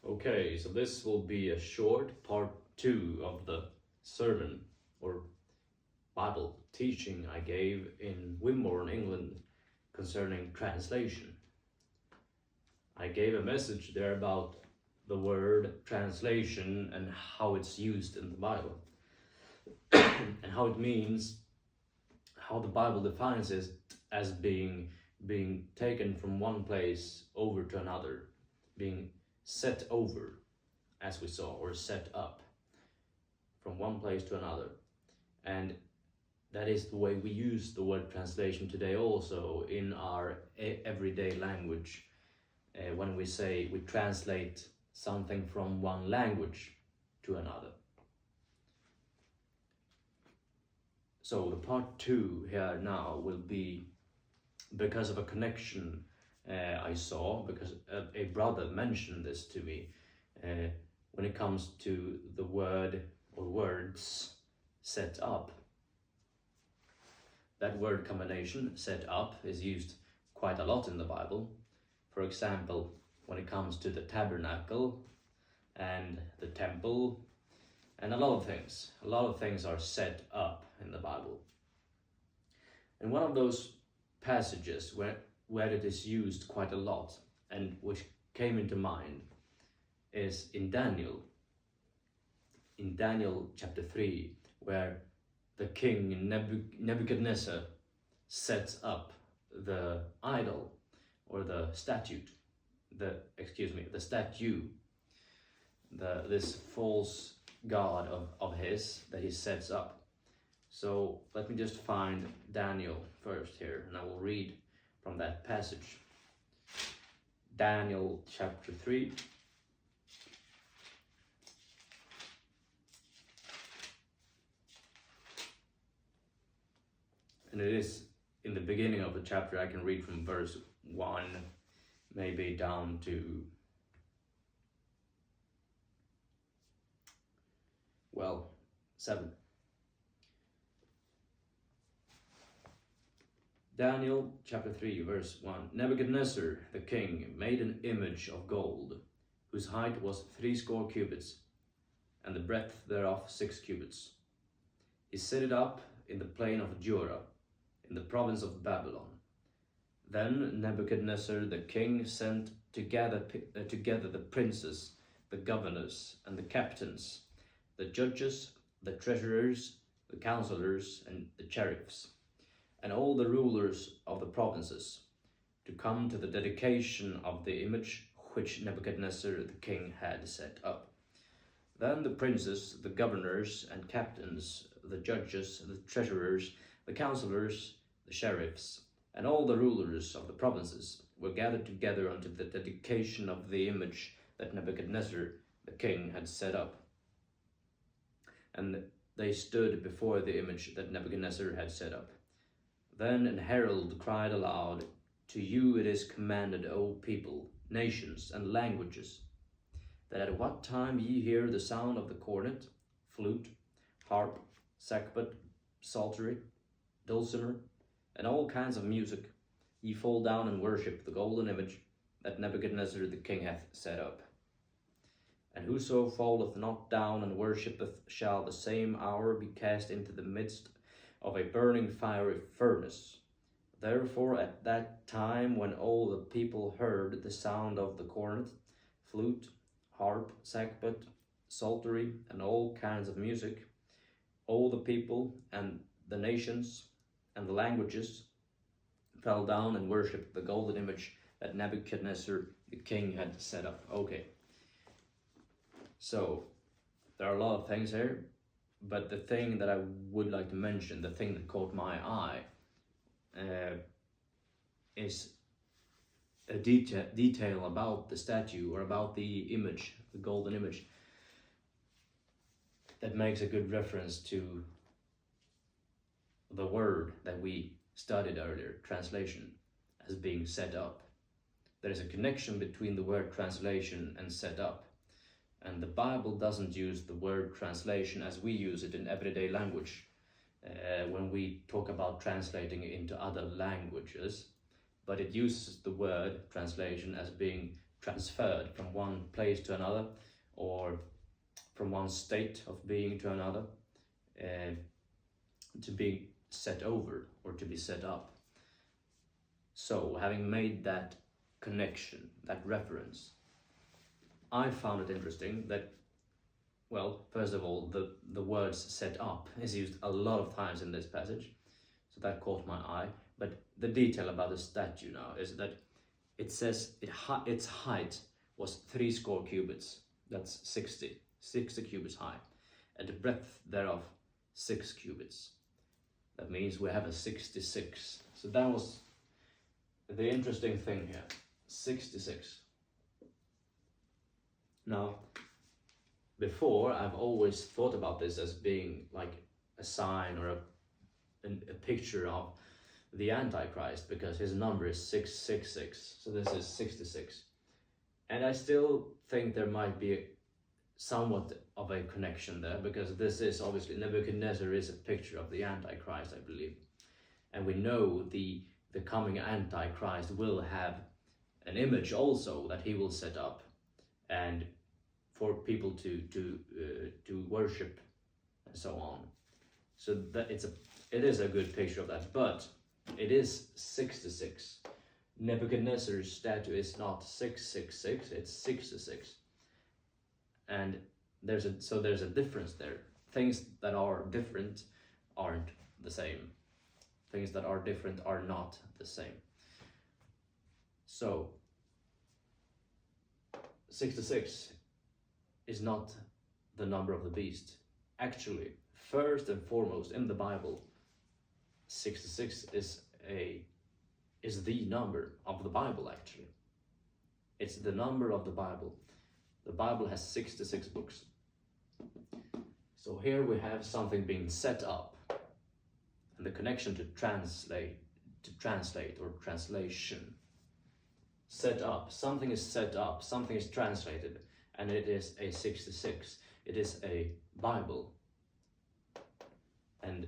Okay, so this will be a short part 2 of the sermon or Bible teaching I gave in Wimborne, England concerning translation. I gave a message there about the word translation and how it's used in the Bible and how it means, how the Bible defines it as being taken from one place over to another, being set over, as we saw, or set up from one place to another. And that is the way we use the word translation today also in our everyday language. When we say we translate something from one language to another. So the part 2 here now will be because of a connection I saw, because a brother mentioned this to me when it comes to the word or words set up. That word combination, set up, is used quite a lot in the Bible. For example, when it comes to the tabernacle and the temple and a lot of things are set up in the Bible. And one of those passages where it is used quite a lot and which came into mind is in Daniel chapter 3, where the king Nebuchadnezzar sets up the idol or the statue, this false god of his that he sets up. So let me just find Daniel first here, and I will read from that passage. Daniel chapter 3. And it is in the beginning of the chapter. I can read from verse 1, maybe down to, 7. Daniel chapter 3 verse 1. Nebuchadnezzar the king made an image of gold, whose height was 80 cubits, and the breadth thereof 6 cubits. He set it up in the plain of Dura, in the province of Babylon. Then Nebuchadnezzar the king sent together the princes, the governors, and the captains, the judges, the treasurers, the counselors, and the sheriffs, and all the rulers of the provinces, to come to the dedication of the image which Nebuchadnezzar the king had set up. Then the princes, the governors and captains, the judges, the treasurers, the counselors, the sheriffs, and all the rulers of the provinces were gathered together unto the dedication of the image that Nebuchadnezzar the king had set up. And they stood before the image that Nebuchadnezzar had set up. Then an herald cried aloud, To you it is commanded, O people, nations, and languages, that at what time ye hear the sound of the cornet, flute, harp, sackbut, psaltery, dulcimer, and all kinds of music, ye fall down and worship the golden image that Nebuchadnezzar the king hath set up. And whoso falleth not down and worshippeth shall the same hour be cast into the midst of a burning fiery furnace. Therefore at that time, when all the people heard the sound of the cornet, flute, harp, sackbut, psaltery, and all kinds of music, all the people and the nations and the languages fell down and worshipped the golden image that Nebuchadnezzar the king had set up. Okay, so there are a lot of things here, but the thing that I would like to mention, the thing that caught my eye, is a detail about the statue, or about the image, the golden image, that makes a good reference to the word that we studied earlier, translation, as being set up. There is a connection between the word translation and set up. And the Bible doesn't use the word translation as we use it in everyday language. When we talk about translating it into other languages, but it uses the word translation as being transferred from one place to another, or from one state of being to another, to be set over or to be set up. So, having made that connection, that reference, I found it interesting that, well, first of all, the words set up is used a lot of times in this passage, so that caught my eye. But the detail about the statue now is that it says its height was 60 cubits, that's 60 cubits high, and the breadth thereof 6 cubits. That means we have a 66. So that was the interesting thing here, 66. Now, before, I've always thought about this as being like a sign or a picture of the Antichrist, because his number is 666, so this is 66. And I still think there might be somewhat of a connection there, because this is obviously, Nebuchadnezzar is a picture of the Antichrist, I believe. And we know the coming Antichrist will have an image also that he will set up, and for people to worship and so on. So that it is a good picture of that, but it is 66. Nebuchadnezzar's statue is not 666, it's 66. And there's a difference there. Things that are different aren't the same. Things that are different are not the same. So 66 is not the number of the beast. Actually, first and foremost in the Bible, 66 is the number of the Bible. Actually, it's the number of the Bible. The Bible has 66 books. So here we have something being set up, and the connection to translate or translation. Set up, something is set up, something is translated, and it is a 66. It is a Bible. And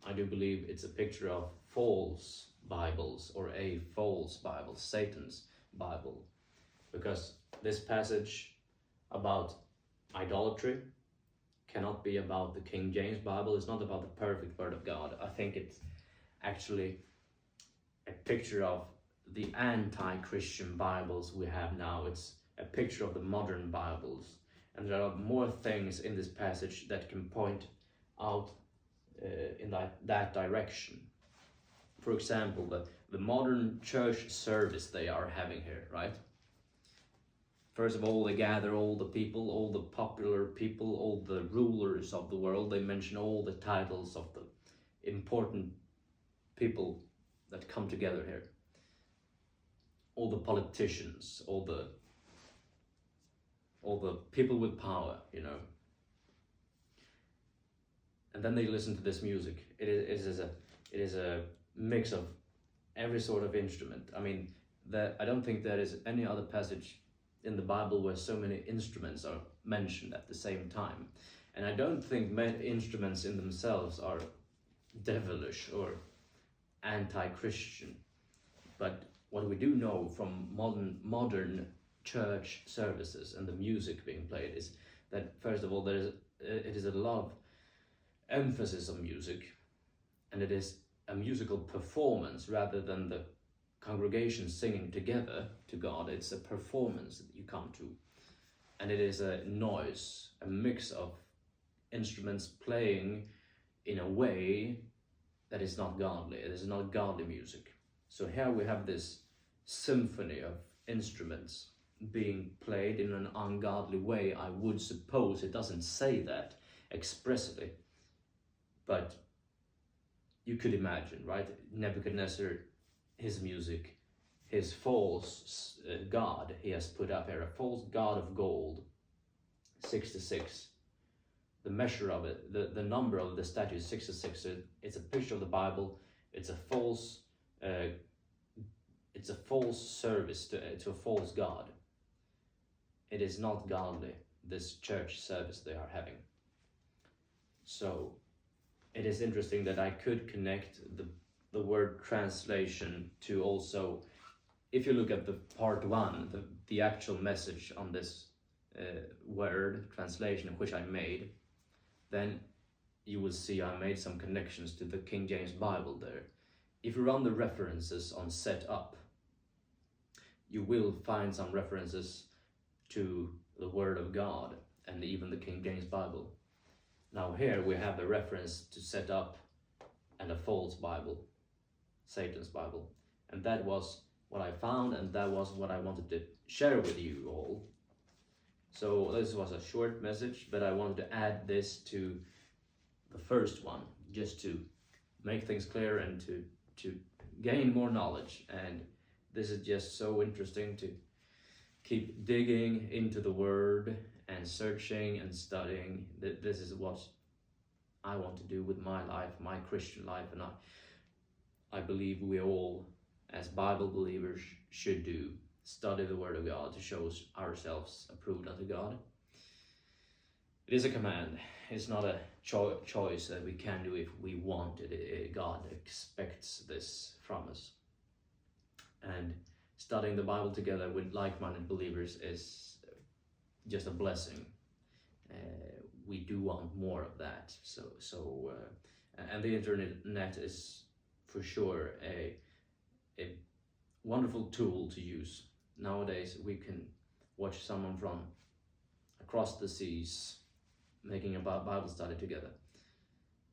I do believe it's a picture of false Bibles, or a false Bible, Satan's Bible. Because this passage about idolatry cannot be about the King James Bible. It's not about the perfect Word of God. I think it's actually a picture of the anti-Christian Bibles we have now. It's a picture of the modern Bibles. And there are more things in this passage that can point out in that direction. For example, the modern church service they are having here, right? First of all, they gather all the people, all the popular people, all the rulers of the world. They mention all the titles of the important people that come together here. All the politicians, all the people with power, you know. And then they listen to this music. It is a mix of every sort of instrument. I mean, I don't think there is any other passage in the Bible where so many instruments are mentioned at the same time. And I don't think many instruments in themselves are devilish or anti-Christian. But what we do know from modern church services and the music being played is that, first of all, it is a lot of emphasis on music, and it is a musical performance rather than the congregation singing together to God. It's a performance that you come to, and it is a noise, a mix of instruments playing in a way that is not godly. It is not godly music. So here we have this symphony of instruments being played in an ungodly way. I would suppose it doesn't say that expressly, but you could imagine, right? Nebuchadnezzar, his music, his false god he has put up here, a false god of gold, 66. The measure of it, the number of the statue is 66. It's a picture of the Bible. It's a false service to a false god. It is not godly, this church service they are having. So it is interesting that I could connect the word translation to also if you look at the part 1, the actual message on this word translation which I made, then you will see I made some connections to the King James Bible there. If you run the references on set up, you will find some references to the Word of God and even the King James Bible. Now here we have the reference to set up and a false Bible, Satan's Bible. And that was what I found, and that was what I wanted to share with you all. So this was a short message, but I wanted to add this to the first one, just to make things clear and to gain more knowledge. And this is just so interesting to keep digging into the Word and searching and studying. This is what I want to do with my life, my Christian life, and I believe we all, as Bible believers, should do. Study the Word of God to show ourselves approved unto God. It is a command. It's not a choice that we can do if we want it. God expects this from us. And studying the Bible together with like-minded believers is just a blessing. We do want more of that. And the internet is for sure a wonderful tool to use. Nowadays we can watch someone from across the seas making a Bible study together.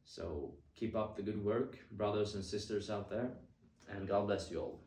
So keep up the good work, brothers and sisters out there, and God bless you all.